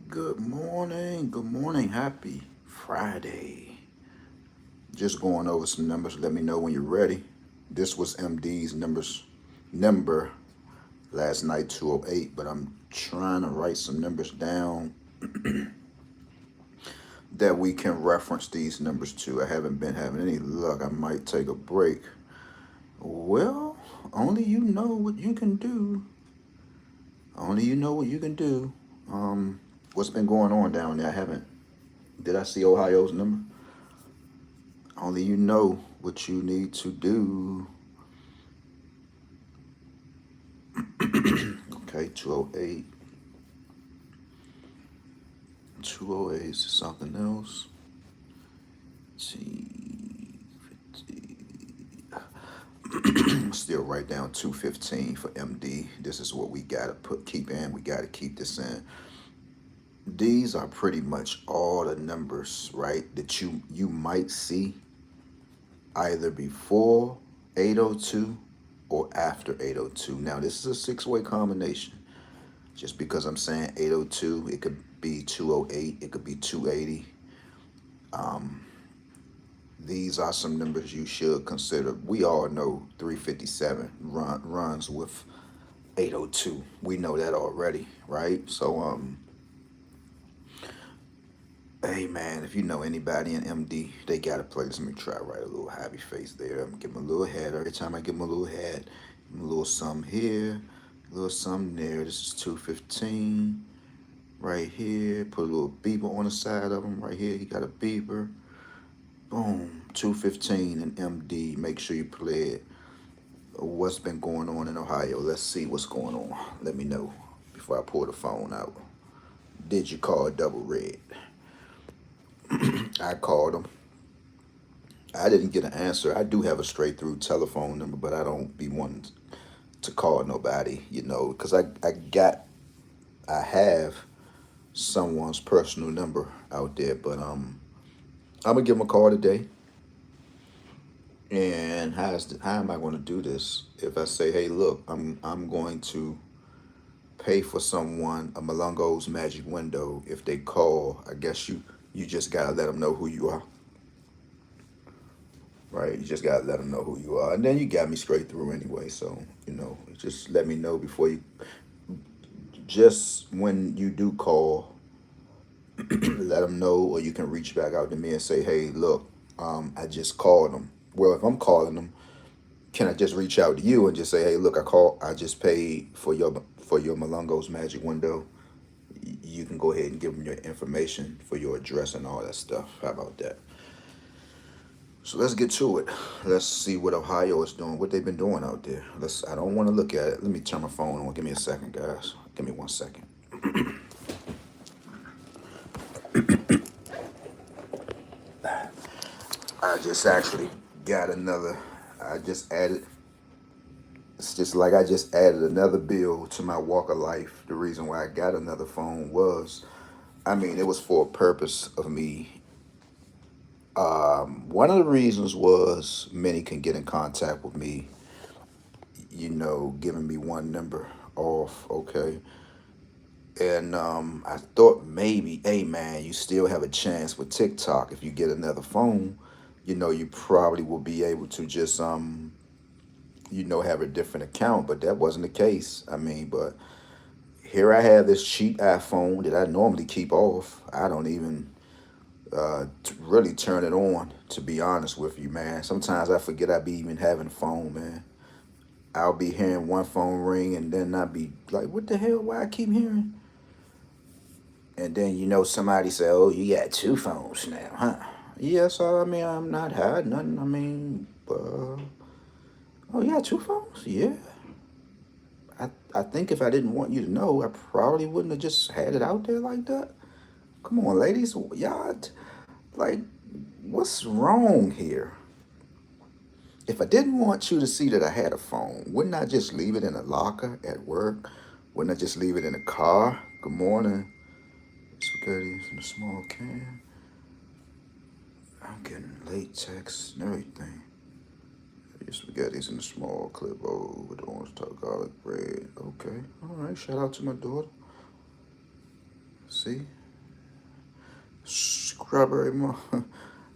Good morning. Good morning. Happy Friday. Just going over some numbers. Let me know when you're ready. This was MD's number last night, 208, but I'm trying to write some numbers down that we can reference these numbers to. I haven't been having any luck. I might take a break. Well, only you know what you can do. Only you know what you can do. What's been going on down there? I haven't. Did I see Ohio's number? Only you know what you need to do. Okay, 208. 208 is something else. T 50. Still write down 215 for MD. This is what we gotta keep in. We gotta keep this in. These are pretty much all the numbers, right, that you might see either before 802 or after 802. Now this is a six-way combination. Just because I'm saying 802, it could be 208, it could be 280. These are some numbers you should consider. We all know 357 runs with 802. We know that already, right? So, hey man, if you know anybody in MD, they gotta play this. Let me try to write a little happy face there. I'm give them a little head. Every time I give them a little head, give them a little something here, a little something there. This is 215. Right here, put a little beeper on the side of him. Right here, he got a beeper. Boom, 215 and MD. Make sure you play it. What's been going on in Ohio? Let's see what's going on. Let me know before I pull the phone out. Did you call Double Red? I called him. I didn't get an answer. I do have a straight through telephone number, but I don't be wanting to call nobody, because I have someone's personal number out there, but I'm gonna give him a call today. And how am I going to do this? If I say, hey, look, I'm going to pay for someone a Malungo's Magic Window. If they call, I guess you just gotta let them know who you are, right? You just gotta let them know who you are, and then you got me straight through anyway. So just let me know before you. Just when you do call, let them know, or you can reach back out to me and say, hey, look, I just called them. Well, if I'm calling them, can I just reach out to you and just say, hey, look, I just paid for your Malungo's Magic Window. You can go ahead and give them your information for your address and all that stuff. How about that? So let's get to it. Let's see what Ohio is doing, what they've been doing out there. I don't want to look at it. Let me turn my phone on. Give me a second, guys. Give me 1 second. I just actually got another. I just added It's just like I just added another bill to my walk of life. The reason why I got another phone was, it was for a purpose of me. One of the reasons was many can get in contact with me, giving me one number off, okay? And I thought maybe, hey man, you still have a chance with TikTok. If you get another phone, you probably will be able to just have a different account, but that wasn't the case. But here I have this cheap iPhone that I normally keep off. I don't even really turn it on, to be honest with you, man. Sometimes I forget I be even having a phone, man. I'll be hearing one phone ring and then I'll be like, what the hell? Why I keep hearing? And then somebody say, oh, you got two phones now, huh? Yeah, so I'm not hiding nothing. Oh, you got two phones? Yeah. I think if I didn't want you to know, I probably wouldn't have just had it out there like that. Come on, ladies, y'all, like, what's wrong here? If I didn't want you to see that I had a phone, wouldn't I just leave it in a locker at work? Wouldn't I just leave it in a car? Good morning. Spaghetti's in a small can. I'm getting late texts and everything. Spaghetti's in a small clip bowl with orange garlic bread. Okay. All right. Shout out to my daughter. See? Strawberry Mom.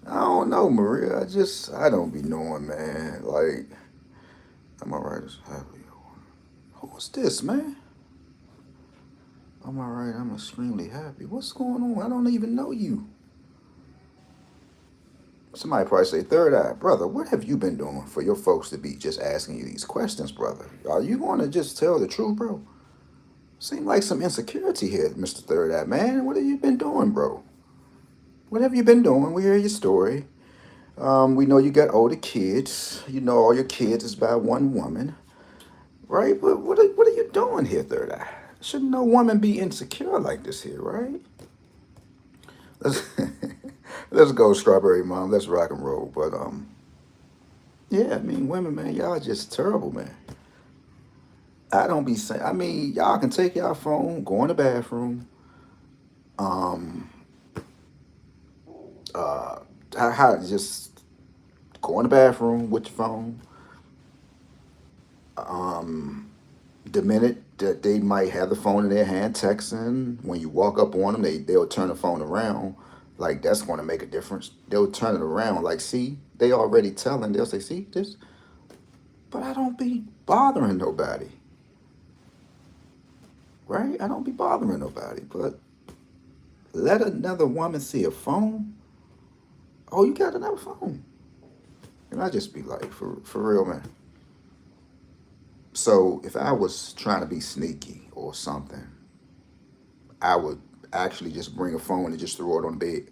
I don't know, Maria. I don't be knowing, man. Like, am I right? As happy. Who's this, man? Am I right? I'm extremely happy. What's going on? I don't even know you. Somebody probably say, Third Eye, brother, what have you been doing for your folks to be just asking you these questions, brother? Are you going to just tell the truth, bro? Seem like some insecurity here, Mr. Third Eye, man. What have you been doing, bro? What have you been doing? We hear your story. We know you got older kids. You know all your kids is by one woman, right? But what are you doing here, Third Eye? Shouldn't no woman be insecure like this here, right? Let's let's go, Strawberry Mom. Let's rock and roll. But yeah, I mean, women, man, y'all just terrible, man. I don't be saying. I mean, y'all can take y'all phone, go in the bathroom. Um, uh, how just go in the bathroom with your phone. Um, the minute that they might have the phone in their hand texting, when you walk up on them, they'll turn the phone around. Like that's going to make a difference. They'll turn it around. Like, see, they already telling. They'll say, see this, but I don't be bothering nobody, right? I don't be bothering nobody. But let another woman see a phone. Oh, you got another phone, and I just be like, for real, man. So if I was trying to be sneaky or something, I would actually just bring a phone and just throw it on the bed.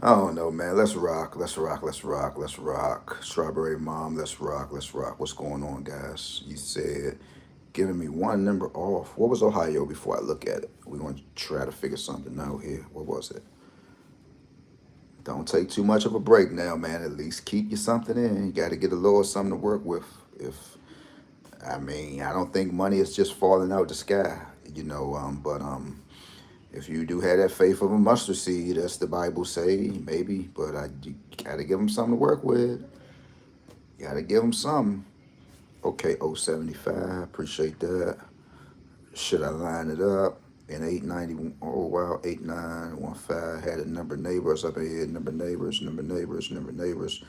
I don't know, man. Let's rock. Let's rock. Let's rock. Let's rock. Strawberry Mom, let's rock. Let's rock. What's going on, guys? You said giving me one number off. What was Ohio before I look at it? We're going to try to figure something out here. What was it? Don't take too much of a break now, man. At least keep you something in. You got to get a little something to work with. If I mean, I don't think money is just falling out the sky, but if you do have that faith of a mustard seed, as the Bible say, maybe. But you gotta give them something to work with. You gotta give them something. Okay, 075. Appreciate that. Should I line it up? In 890, oh wow, 8915 had a number of neighbors up ahead. Number of neighbors, number of neighbors, number of neighbors.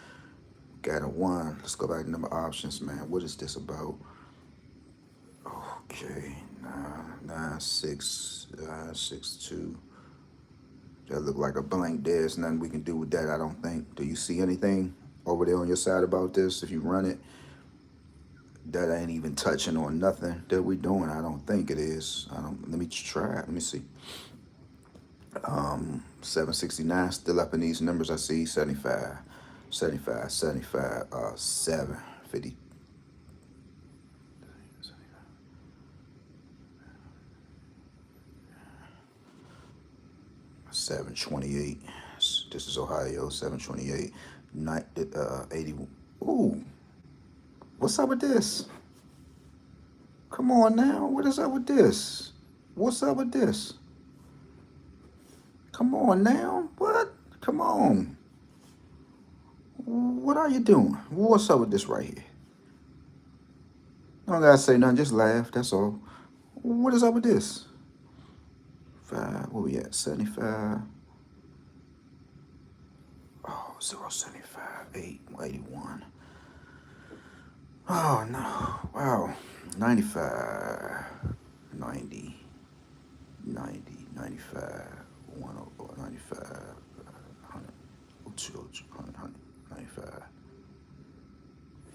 Got a one. Let's go back to number options, man. What is this about? Okay, 99662. That look like a blank. There's nothing we can do with that, I don't think. Do you see anything over there on your side about this? If you run it, that ain't even touching on nothing that we doing. I don't think it is. I don't. Let me try it. Let me see. 769 still up in these numbers. I see 75, 75, 75, 750. 728. This is Ohio. 728. 80. Ooh, what's up with this? Come on now. What is up with this? What's up with this? Come on now. What? Come on. What are you doing? What's up with this right here? I don't gotta say nothing. Just laugh. That's all. What is up with this? Five. Where we at? 75. Oh, 075. 881. Oh no. Wow. 95. 90. 90. 95. 104. 95. 100. 100. 95.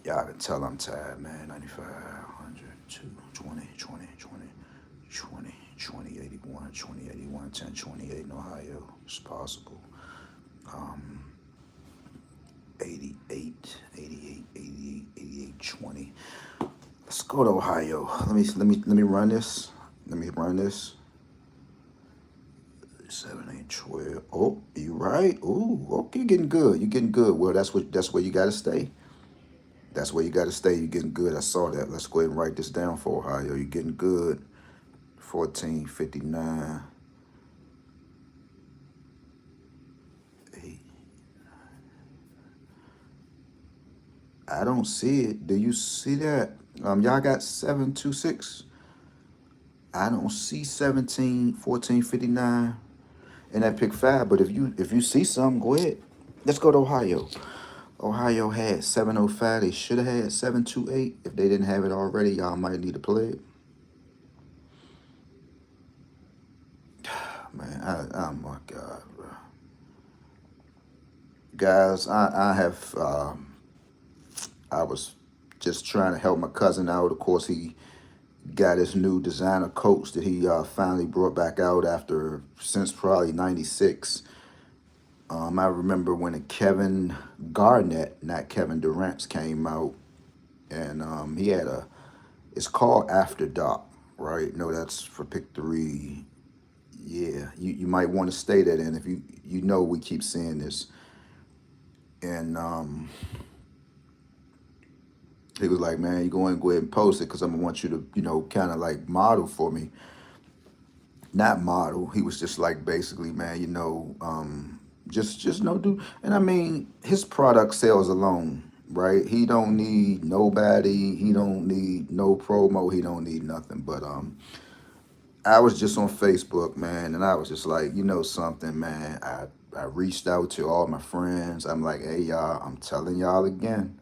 Y'all can tell I'm tired, man. 95, 100, 2, 20, 20, 20, 20, 20, 81, 20, 81, 10, 28 in Ohio. It's possible. 88, 88, 88, 88, 20. Let's go to Ohio. Let me run this. Let me run this. 7, 8, 12. Oh, you right. Ooh, okay, you're getting good. You're getting good. Well, that's where you gotta stay. That's where you got to stay. You're getting good. I saw that. Let's go ahead and write this down for Ohio. You're getting good. 1459. 8. I don't see it. Do you see that? Y'all got 726. I don't see 17, 1459 in that pick five. But if you see something, go ahead. Let's go to Ohio. Ohio had 705. They should have had 728. If they didn't have it already, y'all might need to play it. Man, oh my God, bro. Guys, I was just trying to help my cousin out. Of course, he got his new designer coats that he finally brought back out after since probably '96. I remember when the Kevin Garnett, not Kevin Durant's, came out, and he had a. It's called After Dark, right? No, that's for pick three. Yeah, you might want to stay that in if you know we keep seeing this. And he was like, man, you go ahead and post it because I'm gonna want you to, kind of like model for me. Not model. He was just like basically, man, just no do. And I mean, his product sales alone, right? He don't need nobody. He don't need no promo. He don't need nothing. But I was just on Facebook, man, and I was just like, you know something, man. I reached out to all my friends. I'm like, hey y'all, I'm telling y'all again.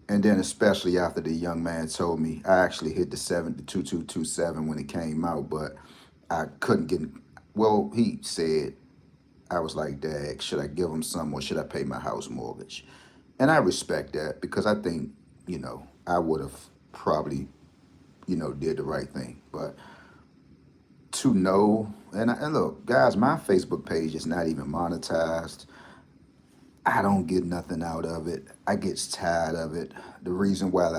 And then especially after the young man told me, I actually hit the 2227 when it came out, but I couldn't get. Well, he said, I was like, Dad, should I give him some or should I pay my house mortgage? And I respect that because I think, I would have probably, did the right thing. But to know, and look, guys, my Facebook page is not even monetized. I don't get nothing out of it. I get tired of it. The reason why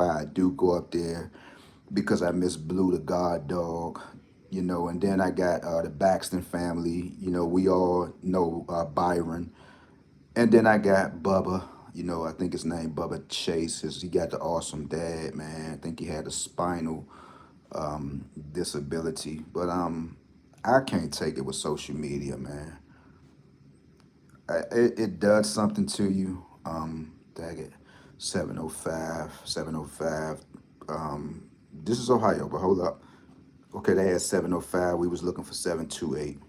I do go up there because I miss Blue the God Dog, and then I got the Baxton family. We all know Byron, and then I got Bubba. I think his name Bubba Chase. He got the awesome dad, man. I think he had a spinal disability, but I can't take it with social media, man. It does something to you. Dag it, 705, 705. This is Ohio, but hold up. Okay, they had 705. We was looking for 728.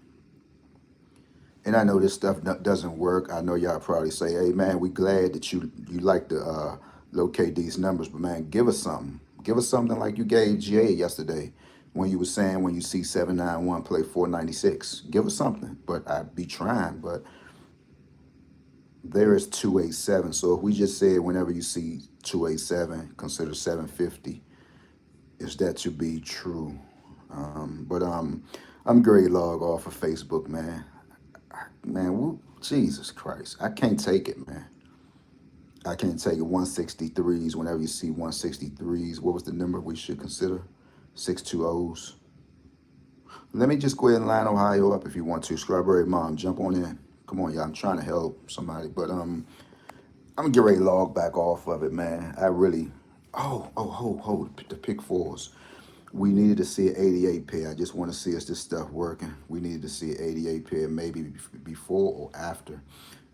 And I know this stuff doesn't work. I know y'all probably say, "Hey, man, we glad that you like to locate these numbers, but man, give us something. Give us something like you gave GA yesterday when you were saying when you see 791 play 496. Give us something." But I be trying, but there is 287. So if we just said whenever you see 287, consider 750. Is that to be true? But I'm Gray Log off of Facebook, man. Man, Jesus Christ, I can't take it, man. I can't take it. 163s. Whenever you see 163s, what was the number we should consider? 620s. Let me just go ahead and line Ohio up if you want to. Strawberry Mom, jump on in. Come on, y'all. I'm trying to help somebody, but I'm gonna get ready to log back off of it, man. I really. Oh, the pick fours. We needed to see an 88 pair. I just want to see is this stuff working. We needed to see an 88 pair maybe before or after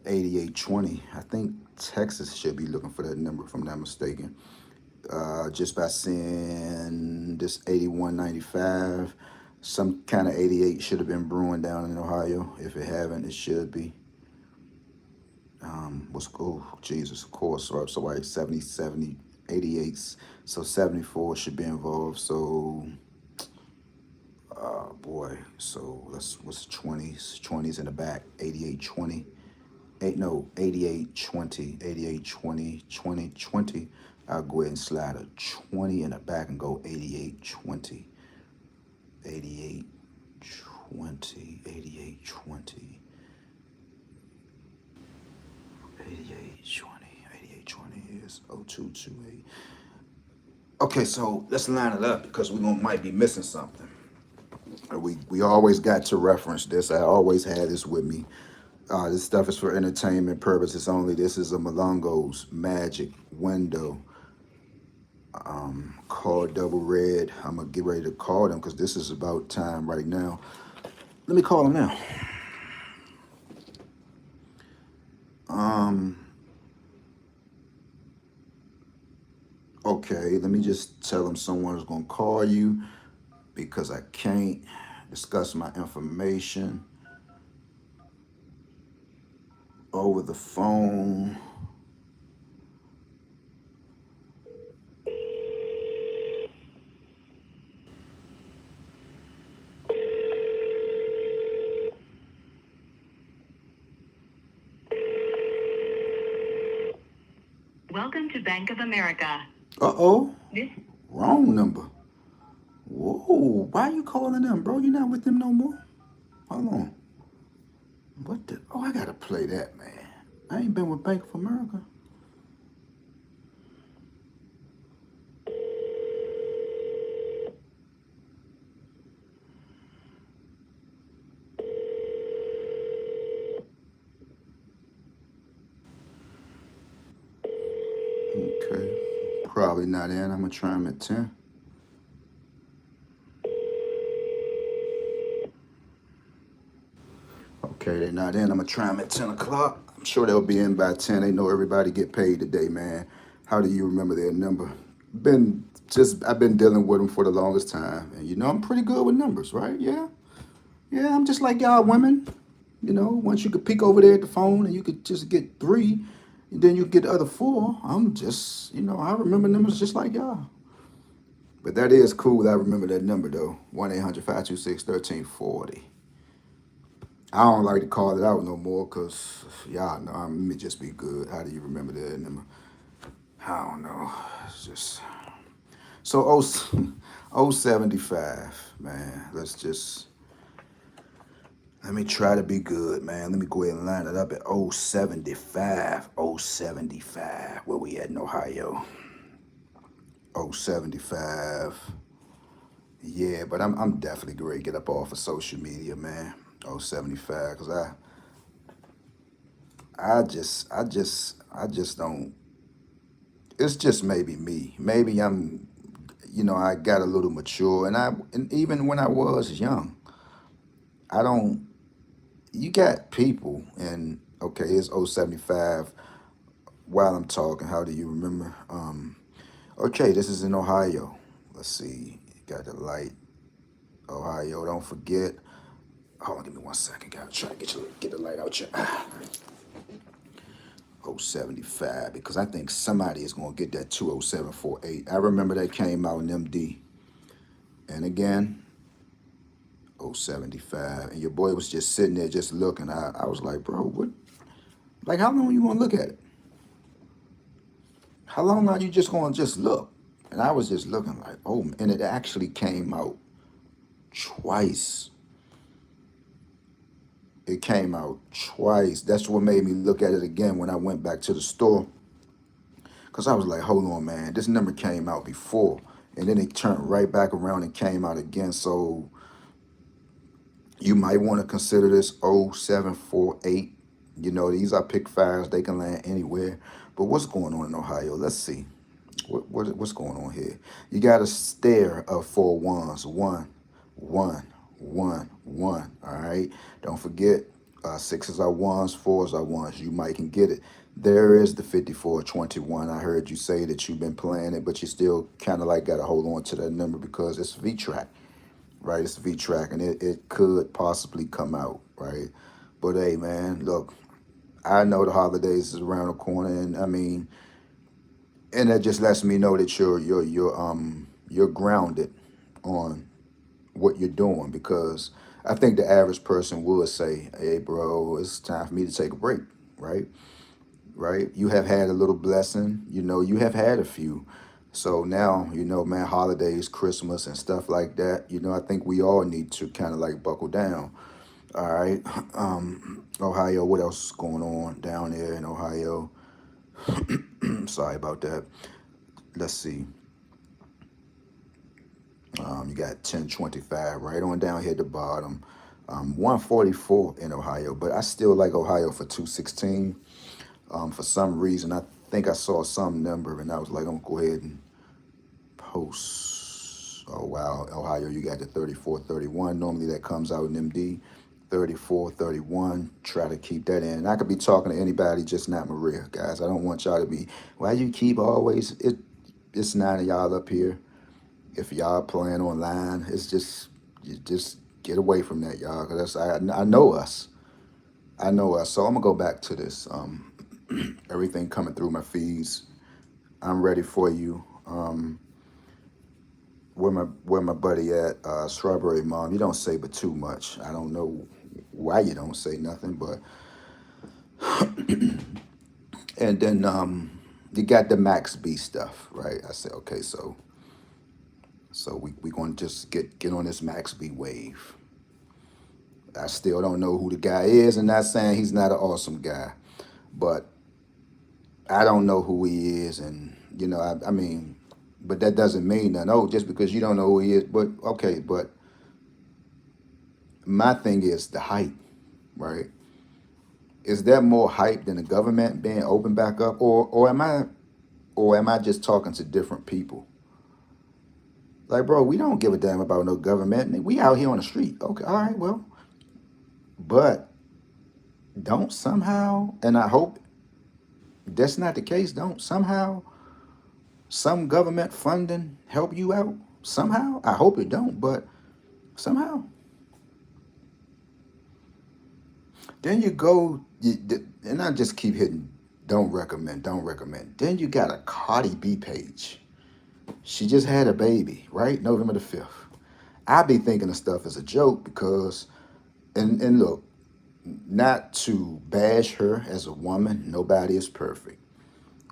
8820. I think Texas should be looking for that number if I'm not mistaken. Just by seeing this 8195, some kind of 88 should have been brewing down in Ohio. If it haven't, it should be. Jesus, of course. So like 70, 70, 88s. So 74 should be involved. So, boy. So what's 20s? 20s in the back. 88, 20. 88, 20. 88, 20, 20, 20. I'll go ahead and slide a 20 in the back and go 88, 20. 88, 20. 88, 20. 88, 20. 88, 20 is 0228. Okay, so let's line it up because might be missing something. We always got to reference this. I always had this with me. This stuff is for entertainment purposes only. This is a Malongo's Magic Window. Call Double Red. I'm gonna get ready to call them because this is about time right now. Let me call them now. Okay, let me just tell them someone is gonna call you. because I can't discuss my information over the phone. Welcome to Bank of America. Uh-oh, This wrong number. Whoa, why you calling them, bro? You not with them no more? Hold on. What the? Oh, I gotta play that, man. I ain't been with Bank of America. Okay, probably not in. I'm gonna try them at 10. Okay, they're not in. I'm gonna try them at 10 o'clock. I'm sure they'll be in by 10. They know everybody get paid today, man. How do you remember their number? I've been dealing with them for the longest time, and I'm pretty good with numbers, right? Yeah, yeah. I'm just like y'all women. Once you could peek over there at the phone and you could just get three, and then you get the other four. I'm just, I remember numbers just like y'all. But that is cool. I remember that number though. 1-800-526-1340. I don't like to call it out no more because y'all know let me just be good. How do you remember that number? I don't know. It's just so 075, man. Let me try to be good, man. Let me go ahead and line it up at 075. 075. Where we at in Ohio? 075. Yeah, but I'm definitely great to get up off of social media, man. 075, because I just don't. It's just maybe me. Maybe I got a little mature, and even when I was young, I don't. You got people, and okay, it's 075. While I'm talking, how do you remember? Okay, this is in Ohio. Let's see. Got the light. Ohio. Don't forget. Hold on, give me 1 second. Gotta try to get the light out your. 075 because I think somebody is gonna get that 20748. I remember that came out in MD. And again, 075. And your boy was just sitting there just looking. I was like, bro, what? Like, how long you gonna look at it? How long are you just gonna just look? And I was just looking like, oh, and it actually came out twice. It came out twice. That's what made me look at it again when I went back to the store. Because I was like, hold on, man. This number came out before. And then it turned right back around and came out again. So you might want to consider this 0748. These are pick fires. They can land anywhere. But what's going on in Ohio? Let's see. What's going on here? You got a stare of four ones. One, one, one, one. All right. Don't forget, sixes are ones, fours are ones. You might can get it. There is the 5421. I heard you say that you've been playing it, but you still kind of like got to hold on to that number because it's V-Track, right? It's V-Track, and it could possibly come out, right? But hey, man, look, I know the holidays is around the corner, and I mean, and that just lets me know that you're grounded on what you're doing because I think the average person would say, "Hey, bro, it's time for me to take a break." Right? Right? You have had a little blessing. You have had a few. So now, man, holidays, Christmas, and stuff like that. I think we all need to kind of like buckle down. All right. Ohio. What else is going on down there in Ohio? Sorry about that. Let's see. You got 1025 right on down here at the bottom. 144 in Ohio, but I still like Ohio for 216. For some reason, I think I saw some number and I was like, I'm gonna go ahead and post. Oh wow, Ohio, you got the 3431. Normally that comes out in MD. 3431. Try to keep that in. I could be talking to anybody, just not Maria, guys. I don't want y'all to be. Why you keep always it? It's nine of y'all up here. If y'all playing online, it's just you just get away from that, y'all. Cause I know us. I know us. So I'm gonna go back to this. Everything coming through my feeds. I'm ready for you. Where my buddy at? Strawberry Mom. You don't say but too much. I don't know why you don't say nothing, but and then you got the Max B stuff, right? I said okay, so we gonna just get on this Max B wave. I still don't know who the guy is, and not saying he's not an awesome guy, but I don't know who he is, and I mean, but that doesn't mean nothing. Oh, just because you don't know who he is, but okay, but my thing is the hype, right? Is there more hype than the government being open back up, or am I just talking to different people? Like, bro, we don't give a damn about no government. We out here on the street. Okay, all right, well, but don't somehow, and I hope that's not the case. Don't somehow some government funding help you out somehow. I hope it don't, but somehow. Then you go, and I just keep hitting. Don't recommend. Don't recommend. Then you got a Cardi B page. She just had a baby, right? November the 5th. I be thinking of stuff as a joke because, and look, not to bash her as a woman, nobody is perfect,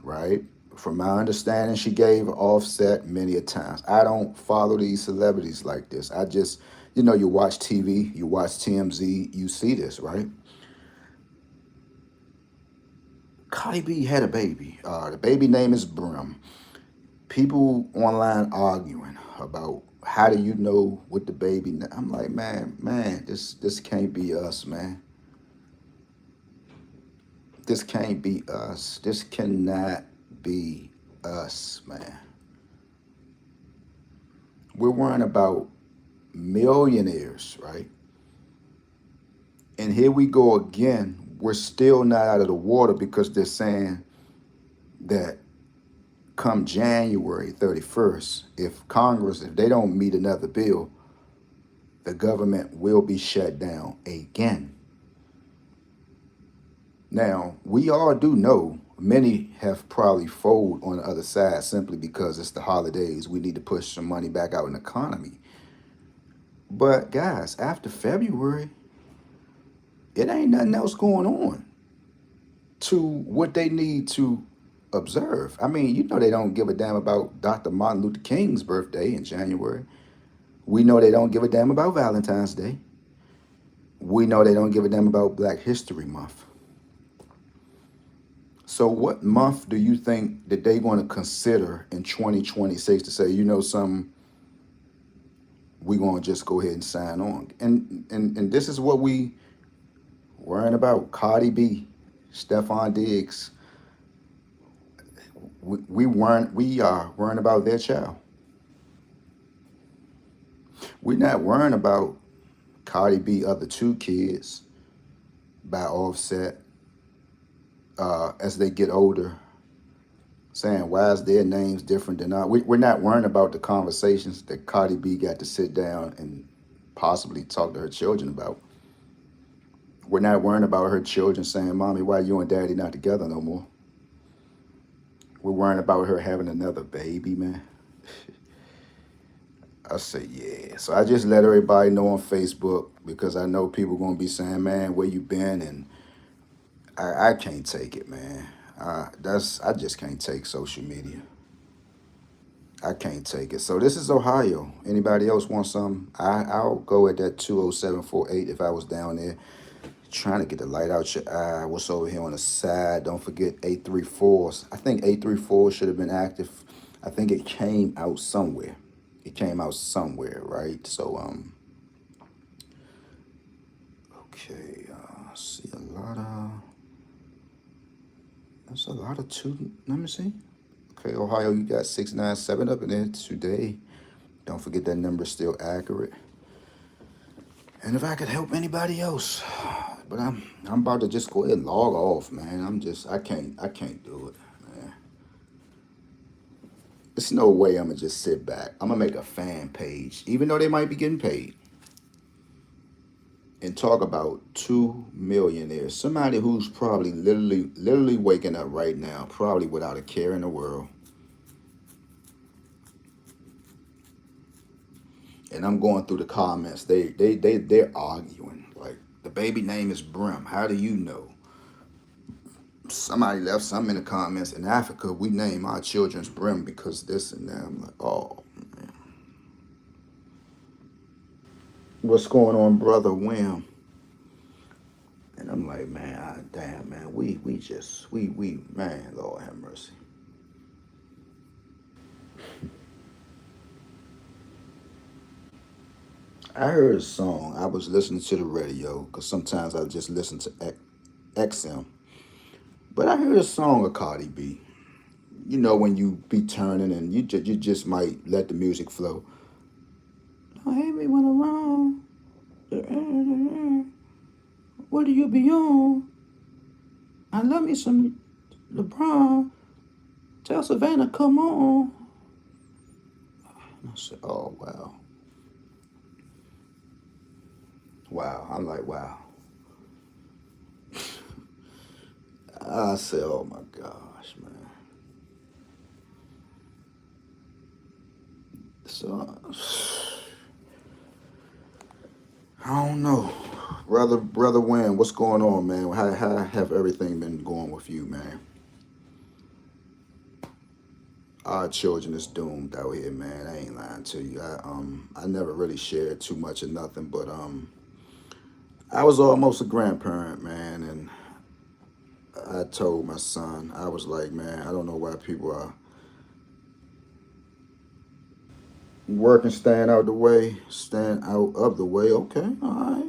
right? From my understanding, she gave Offset many a times. I don't follow these celebrities like this. I just, you watch TV, you watch TMZ, you see this, right? Cardi B had a baby. The baby name is Brim. People online arguing about how do you know what the baby. I'm like, man, this can't be us, man. This can't be us. This cannot be us, man. We're worrying about millionaires, right? And here we go again. We're still not out of the water because they're saying that come January 31st, if they don't meet another bill, the government will be shut down again. Now, we all do know many have probably folded on the other side simply because it's the holidays. We need to push some money back out in the economy. But guys, after February, it ain't nothing else going on to what they need to observe. I mean, they don't give a damn about Dr. Martin Luther King's birthday in January. We know they don't give a damn about Valentine's Day. We know they don't give a damn about Black History Month. So what month do you think that they want to consider in 2026 to say, something, we're going to just go ahead and sign on? And this is what we worrying about. Cardi B, Stephon Diggs. We are worrying about their child. We're not worrying about Cardi B other two kids by Offset as they get older, saying why is their names different than ours. We're not worrying about the conversations that Cardi B got to sit down and possibly talk to her children about. We're not worrying about her children saying, Mommy, why you and Daddy not together no more? We're worrying about her having another baby, man. I say, yeah. So I just let everybody know on Facebook because I know people going to be saying, man, where you been? And I can't take it, man. I just can't take social media. I can't take it. So this is Ohio. Anybody else want some? I'll go at that 20748 if I was down there trying to get the light out your eye. What's over here on the side? Don't forget 834s. I think 834 should have been active. I think it came out somewhere. It came out somewhere, right? So okay. See a lot of. That's a lot of two. Let me see. Okay, Ohio, you got 697 up in there today. Don't forget that number is still accurate. And if I could help anybody else, but I'm about to just go ahead and log off, man. I can't do it, man. There's no way I'm gonna just sit back. I'm gonna make a fan page, even though they might be getting paid, and talk about two millionaires. Somebody who's probably literally waking up right now, probably without a care in the world. And I'm going through the comments. They're arguing. Like, the baby name is Brim. How do you know? Somebody left something in the comments. In Africa, we name our children's Brim because this and that. I'm like, oh, what's going on, brother Wham? And I'm like, man, damn, man, we man, Lord have mercy. I heard a song. I was listening to the radio because sometimes I just listen to XM. But I heard a song of Cardi B. You know, when you be turning and you just might let the music flow. Don't hate me when I'm wrong. What do you be on? I love me some LeBron. Tell Savannah, come on. I said, oh, wow. Wow. I'm like, wow. I said, oh my gosh, man. So, I don't know. Brother Wayne, what's going on, man? How have everything been going with you, man? Our children is doomed out here, man. I ain't lying to you. I never really shared too much of nothing, but I was almost a grandparent, man, and I told my son, I was like, man, I don't know why people are working, stand out the way, stand out of the way. Okay, all right.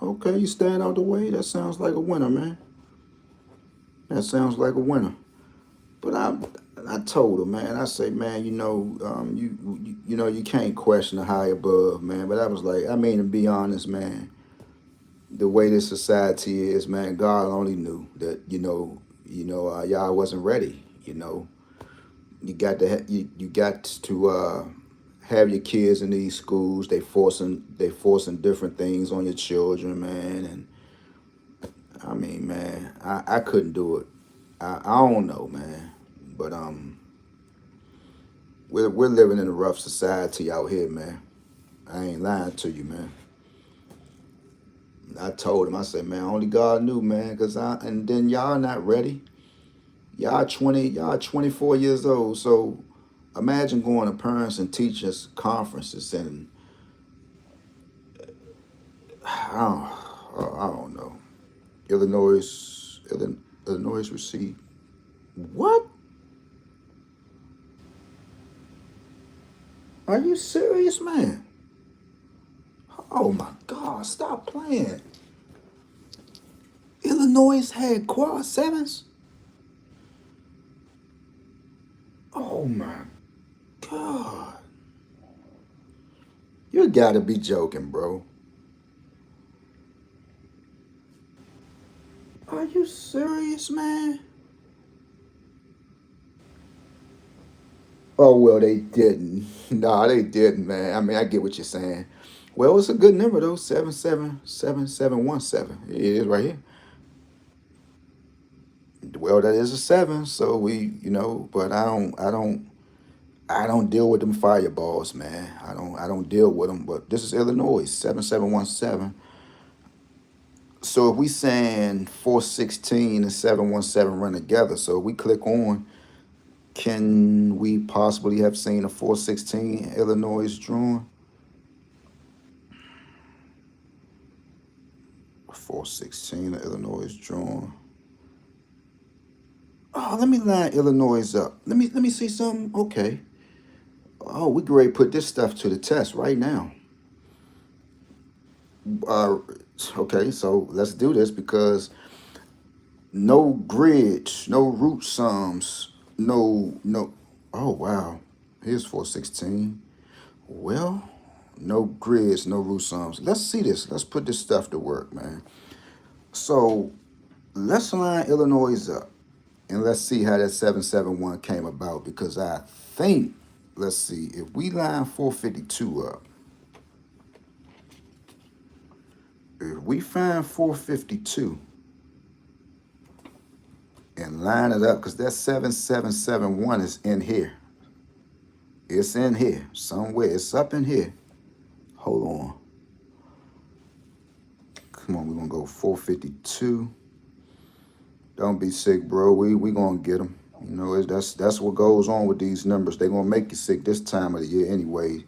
Okay, you stand out the way. That sounds like a winner, man. That sounds like a winner. But I told him, man. I say, man, you know, you can't question the high above, man. But I was like, I mean, to be honest, man, the way this society is, man, God only knew that, y'all wasn't ready. You got to have your kids in these schools. They forcing different things on your children, man. And I mean, man, I couldn't do it. I don't know, man. But we're living in a rough society out here, man. I ain't lying to you, man. I told him, I said, man, only God knew, man, and then y'all not ready. Y'all 24 years old. So imagine going to parents and teachers conferences and I don't know. Illinois received what? Are you serious, man? Oh my God! Stop playing. Illinois had quad sevens. Oh my God! You gotta be joking, bro. Are you serious, man? Oh well, they didn't. Nah, they didn't, man. I mean, I get what you're saying. Well, it's a good number though. 777717. It is right here. Well, that is a seven. So but I don't deal with them fireballs, man. I don't deal with them. But this is Illinois 7717. So if we saying 416 and 717 run together, so if we click on, can we possibly have seen a 416 Illinois drawn? 416 Illinois drawn. Oh, let me line Illinois up. Let me see something. Okay. Oh, we can ready to put this stuff to the test right now. Uh, okay, so let's do this because no grids, no root sums, no. Oh wow, here's 416. Well, no grids, no root sums. Let's see this. Let's put this stuff to work, man. So let's line Illinois up. And let's see how that 771 came about, because I think, let's see, if we line 452 up, if we find 452 and line it up, because that 7771 is in here. It's in here somewhere. It's up in here. Hold on. Come on, we're going to go 452. Don't be sick, bro. We gonna get them. You know, that's what goes on with these numbers. They're gonna make you sick this time of the year anyway.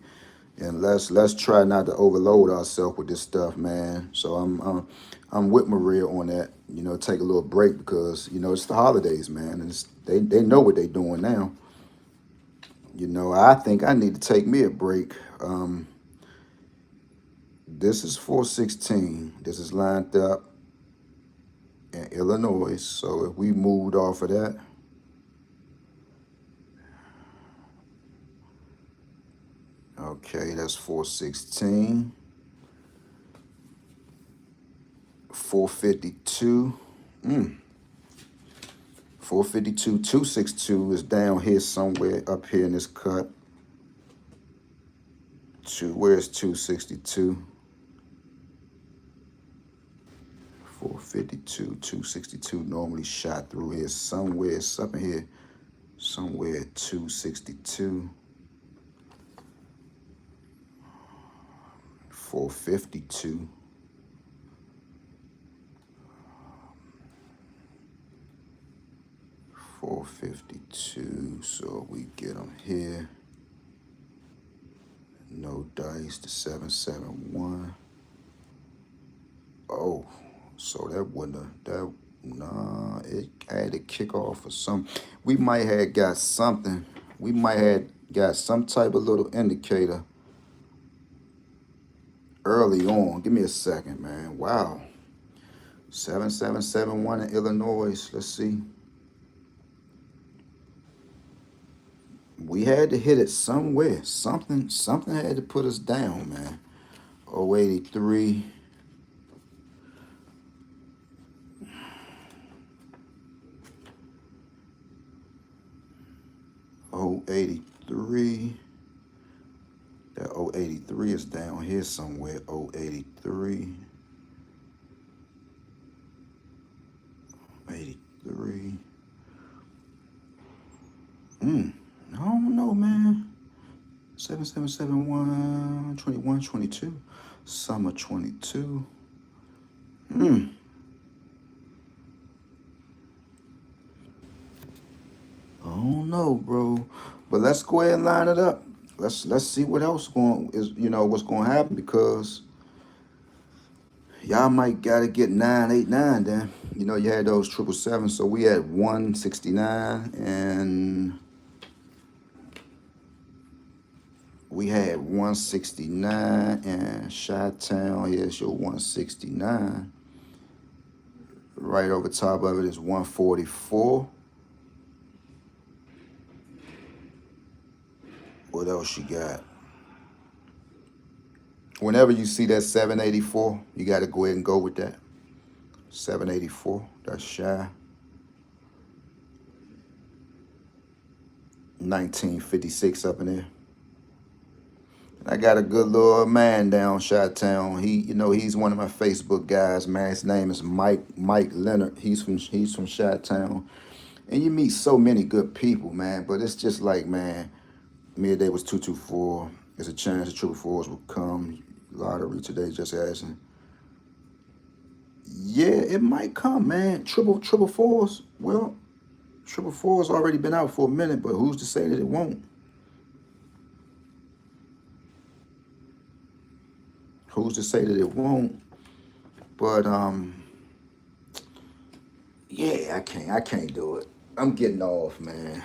And let's try not to overload ourselves with this stuff, man. So I'm with Maria on that. You know, take a little break, because you know it's the holidays, man. And they know what they're doing now. You know, I think I need to take me a break. This is 416. This is lined up in Illinois. So if we moved off of that, okay, that's 416. 452. 452. 262 is down here somewhere up here in this cut. Where's 262? 452, 262 normally shot through here somewhere. It's up in here somewhere at 262. 452. 452. So we get them here. No dice. The 771. Oh, so that wouldn't have, that, nah, it had to kick off or something. We might have got something. We might have got some type of little indicator early on. Give me a second, man. Wow. 7771 in Illinois. Let's see. We had to hit it somewhere. Something had to put us down, man. 083. That 083 is down here somewhere. 083. 83. I don't know, man. 7771, 21, 22. Summer 22. I don't know, bro. But let's go ahead and line it up. Let's see what else what's going to happen, because y'all might gotta get 989 then. You know, you had those 777, so we had 169, and we had 169, and Chi-Town, here's your 169. Right over top of it is 144. What else you got? Whenever you see that 784, you got to go ahead and go with that. 784, that's Chi. 1956 up in there. I got a good little man down Chi-Town. He's one of my Facebook guys, man. His name is Mike Leonard. He's from Chi-Town. And you meet so many good people, man. But it's just like, man, midday was 224. There's a chance the 444s will come. Lottery today, just asking. Yeah, it might come, man. Triple fours. Well, 444's already been out for a minute, but who's to say that it won't? Who's to say that it won't? But yeah, I can't do it. I'm getting off, man.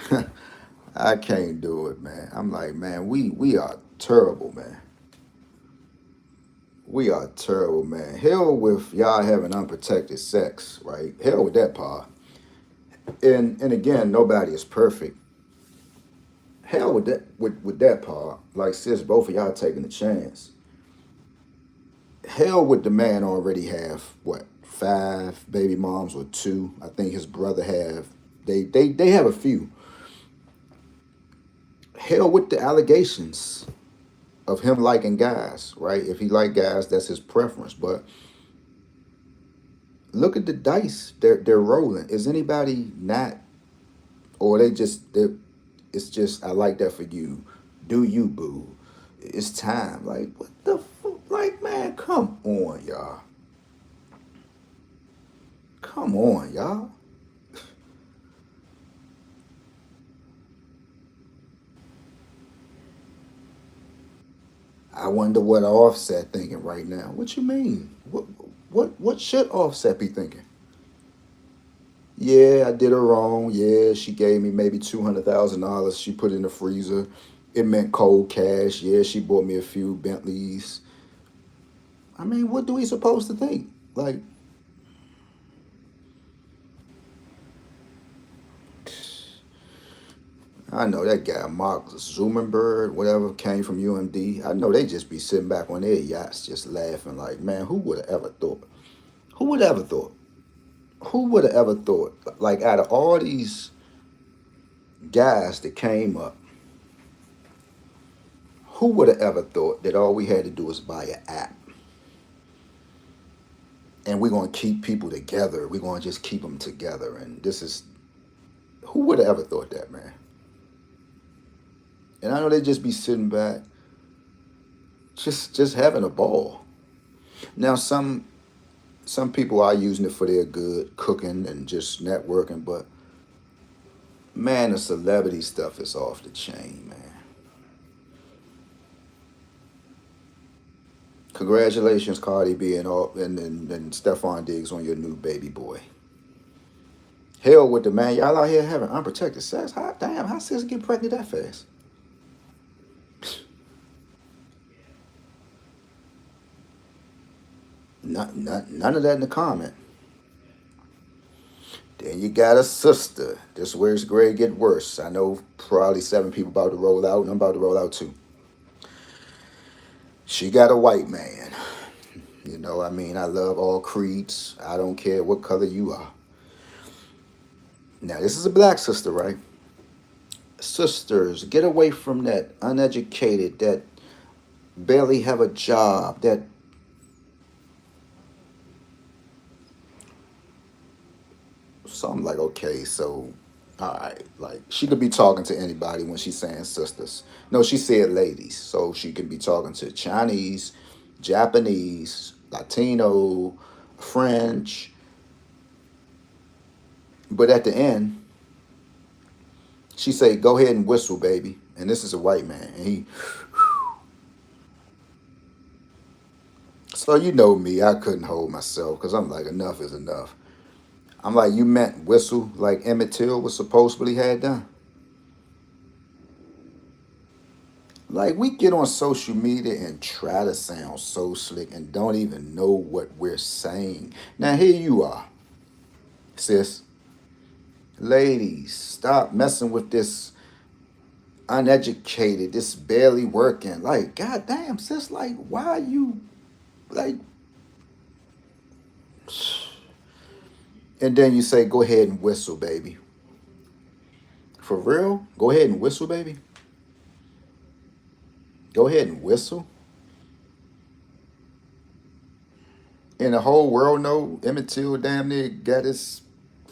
I can't do it, man. I'm like, man, we are terrible, man. We are terrible, man. Hell with y'all having unprotected sex, right? Hell with that part. And again, nobody is perfect. Hell with that part. Like, sis, both of y'all taking a chance. Hell with the man already have what, 5 baby moms or 2. I think his brother have They have a few. Hell with the allegations of him liking guys, right? If he like guys, that's his preference. But look at the dice they're rolling. Is anybody not, or it's just I like that for you. Do you, boo? It's time. Like what the fuck? Like man, come on, y'all. Come on, y'all. I wonder what Offset thinking right now. What you mean? What should Offset be thinking? Yeah, I did her wrong. Yeah, she gave me maybe $200,000. She put it in the freezer. It meant cold cash. Yeah, she bought me a few Bentleys. I mean, what do we supposed to think? Like, I know that guy Mark Zuckerberg, whatever, came from UMD. I know they just be sitting back on their yachts, just laughing. Like, man, who would have ever thought? Who would have ever thought? Who would have ever thought? Like, out of all these guys that came up, who would have ever thought that all we had to do was buy an app and we're going to keep people together? We're going to just keep them together. And this is, who would have ever thought that, man? And I know they just be sitting back, just having a ball. Now, some people are using it for their good, cooking and just networking, but man, the celebrity stuff is off the chain, man. Congratulations, Cardi B and Stephon Diggs on your new baby boy. Hell with the man, y'all out here having unprotected sex. How sis get pregnant that fast? None of that in the comment. Then you got a sister. This is where it's great to get worse. I know probably 7 people about to roll out, and I'm about to roll out too. She got a white man. You know, I mean, I love all creeds. I don't care what color you are. Now, this is a black sister, right? Sisters, get away from that uneducated, that barely have a job, that so I'm like, okay, so all right, like she could be talking to anybody when she's saying sisters. No, she said ladies, so she could be talking to Chinese, Japanese, Latino, French. But at the end, she said, "Go ahead and whistle, baby." And this is a white man, and he. So you know me, I couldn't hold myself because I'm like, enough is enough. I'm like, you meant whistle like Emmett Till was supposedly had done. Like we get on social media and try to sound so slick and don't even know what we're saying. Now here you are, sis. Ladies, stop messing with this uneducated, this barely working. Like, goddamn, sis, like, why are you like and then you say, go ahead and whistle, baby. For real? Go ahead and whistle, baby. Go ahead and whistle. And the whole world know Emmett Till damn near got his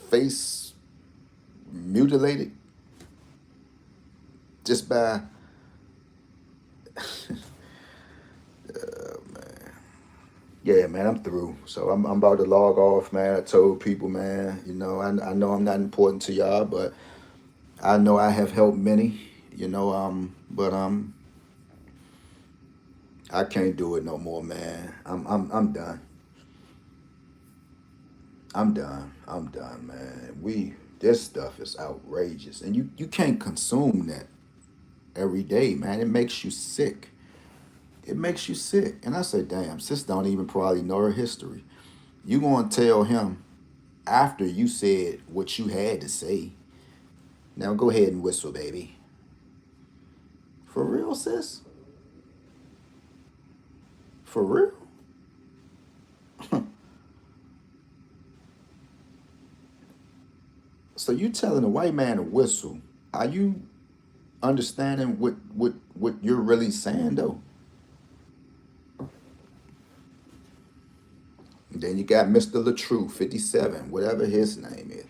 face mutilated just by yeah, man, I'm through. So I'm about to log off, man. I told people, man, you know, I know I'm not important to y'all, but I know I have helped many, you know, but I can't do it no more, man. I'm done. I'm done. I'm done, man. This stuff is outrageous. And you can't consume that every day, man. It makes you sick. It makes you sick. And I say, damn, sis don't even probably know her history. You gonna tell him after you said what you had to say. Now go ahead and whistle, baby. For real, sis? For real? So you telling a white man to whistle? Are you understanding what you're really saying though? Then you got Mr. LaTrue, 57, whatever his name is.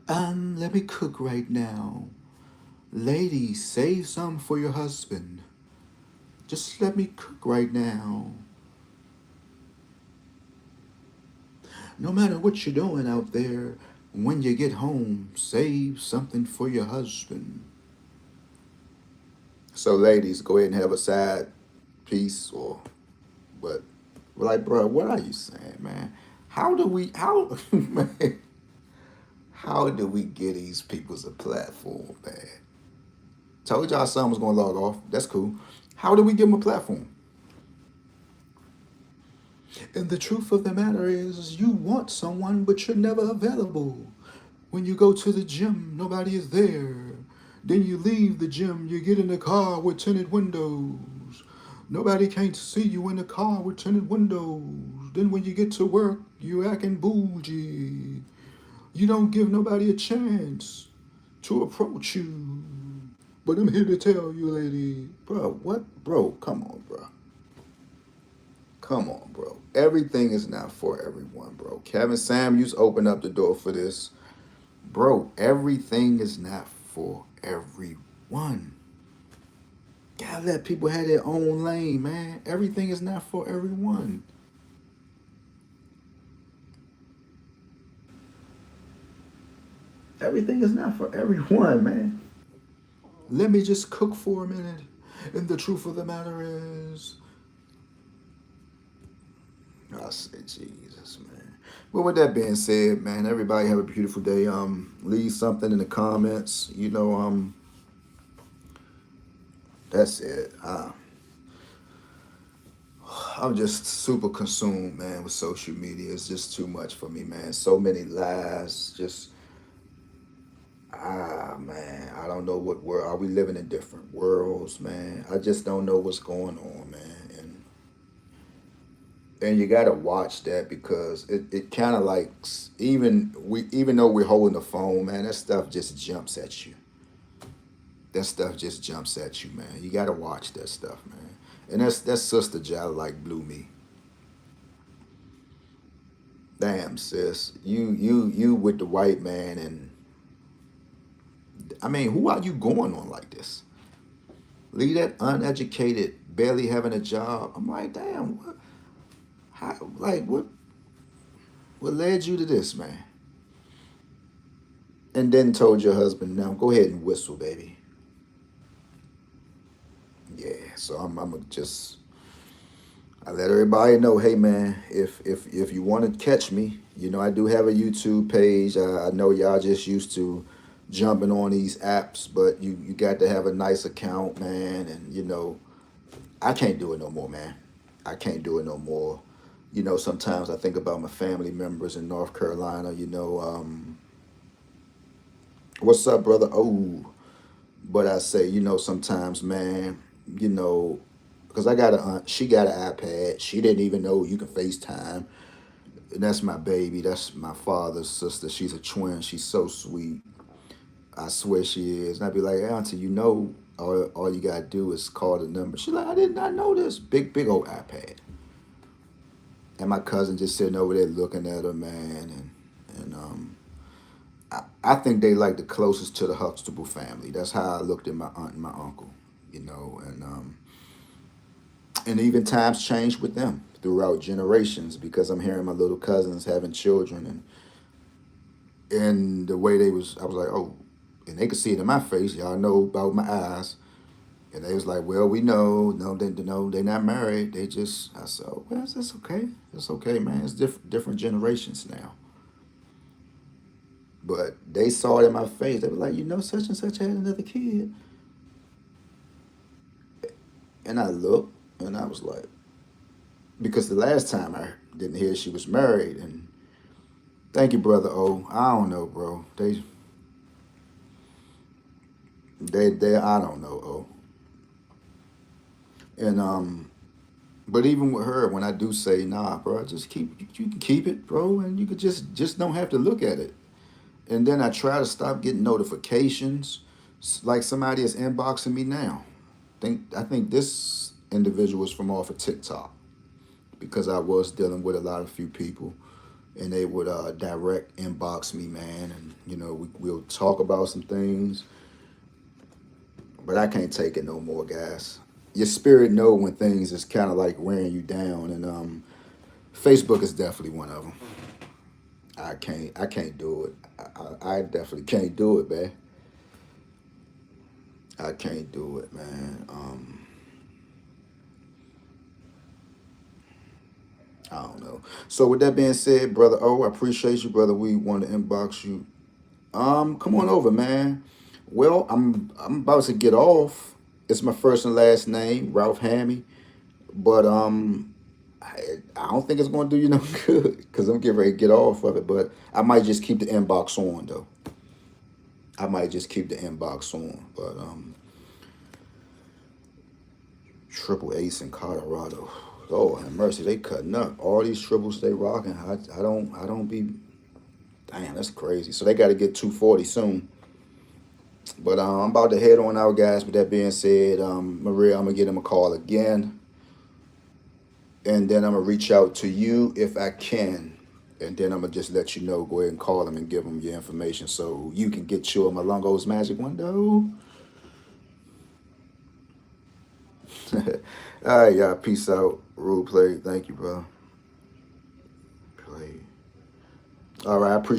Let me cook right now. Ladies, save some for your husband. Just let me cook right now. No matter what you're doing out there, when you get home, save something for your husband. So, ladies, go ahead and have a side piece or but like, bro, what are you saying, man? Man, how do we get these people's a platform, man? Told y'all something was gonna log off. That's cool. How do we give them a platform? And the truth of the matter is, you want someone, but you're never available. When you go to the gym, nobody is there. Then you leave the gym, you get in the car with tinted windows. Nobody can't see you in the car with tinted windows. Then when you get to work, you acting bougie. You don't give nobody a chance to approach you. But I'm here to tell you, lady. Bro, what? Bro, come on, bro. Come on, bro. Everything is not for everyone, bro. Kevin Samuels opened up the door for this. Bro, everything is not for everyone. Gotta let people have their own lane, man. Everything is not for everyone. Everything is not for everyone, man. Let me just cook for a minute. And the truth of the matter is, I say Jesus, man. Well, with that being said, man, everybody have a beautiful day. Leave something in the comments. That's it. I'm just super consumed, man, with social media. It's just too much for me, man. So many lies. Just man, I don't know what world. Are we living in different worlds, man? I just don't know what's going on, man. And you gotta watch that because it kind of like even though we're holding the phone, man, that stuff just jumps at you. That stuff just jumps at you, man. You gotta watch that stuff, man. And that's Sister Jala like blew me. Damn, sis, you with the white man, and I mean, who are you going on like this? Leave that uneducated, barely having a job. I'm like, damn, what? How? Like, what led you to this, man? And then told your husband, now go ahead and whistle, baby. Yeah, so I'm gonna just I let everybody know, hey man, if you want to catch me, I do have a YouTube page. I know y'all just used to jumping on these apps, but you got to have a nice account, man. And I can't do it no more, man. I can't do it no more. Sometimes I think about my family members in North Carolina. What's up, brother? Oh, but I say, sometimes, man, you know, because I got a aunt, she got an iPad. She didn't even know you can FaceTime. And that's my baby. That's my father's sister. She's a twin. She's so sweet. I swear she is. And I'd be like, Auntie, all you gotta do is call the number. She's like, I did not know this. Big old iPad. And my cousin just sitting over there looking at her, man. And I think they like the closest to the Huxtable family. That's how I looked at my aunt and my uncle, and even times changed with them throughout generations because I'm hearing my little cousins having children and the way I was like, oh, and they could see it in my face. Y'all know about my eyes. And they was like, well, we know, no, they're not married. They just, I said, oh, well, that's okay. That's okay, man. It's different generations now. But they saw it in my face. They were like, such and such had another kid. And I looked and I was like, because the last time I didn't hear she was married. And thank you, brother O. I don't know, bro. I don't know, O. And but even with her, when I do say, nah, bro, just you can keep it, bro, and you could just don't have to look at it. And then I try to stop getting notifications. Like somebody is inboxing me now. I think this individual is from off of TikTok because I was dealing with a few people, and they would direct inbox me, man, and we'll talk about some things, but I can't take it no more, guys. Your spirit know when things is kind of like wearing you down, and Facebook is definitely one of them. I can't do it. I definitely can't do it, man. I can't do it, man. I don't know. So with that being said, brother O, I appreciate you, brother. We want to inbox you. Come on over, man. Well, I'm about to get off. It's my first and last name, Ralph Hammy. But I don't think it's gonna do you no good because I'm getting ready to get off of it. But I might just keep the inbox on though. I might just keep the inbox on. But triple ace in Colorado. Lord have mercy, they cutting up. All these triples they rocking. I don't be. Damn, that's crazy. So they got to get 240 soon. But I'm about to head on out, guys. With that being said, Maria, I'm gonna get him a call again, and then I'm gonna reach out to you if I can, and then I'm gonna just let you know. Go ahead and call him and give him your information so you can get your Malongo's magic window. All right, y'all. Peace out. Rule play. Thank you, bro. Play. All right. I appreciate.